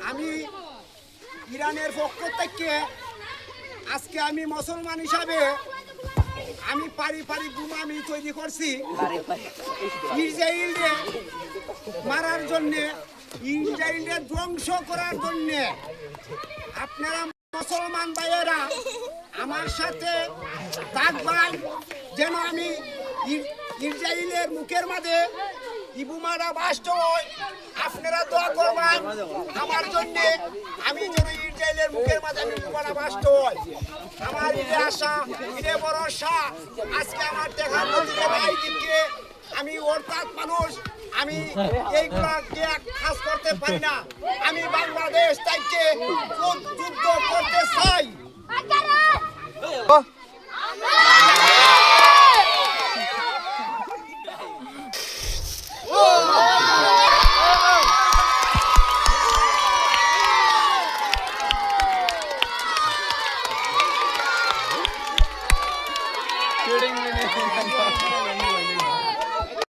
আমি ইরানের পক্ষ থেকে আজকে আমি মুসলমান হিসাবে আমি পারিবারিক বোমা আমি তৈরি করছি ইসরায়েলকে মারার জন্য, ইসরায়েলকে ধ্বংস করার জন্য। আপনারা মুসলমান ভাইয়েরা আমার সাথে থাকবেন যেন আমি ইসরায়েলের মুখের মাঝে বোমাটা বাস্ট হয়। আপনারা দোয়া করবেন আমার জন্য, আমি যেন ইসরায়েলের মুখের মাঝে আমি বোমাটা বাস্ট হয়। আমার ঈদে আশা, ঈদে ভরসা। আজকে আমার দেখার দিকে আমি অর্থাৎ মানুষ, আমি এইগুলাকে কাজ করতে পারি না। আমি বাংলাদেশ থেকে যুদ্ধ করতে চাই।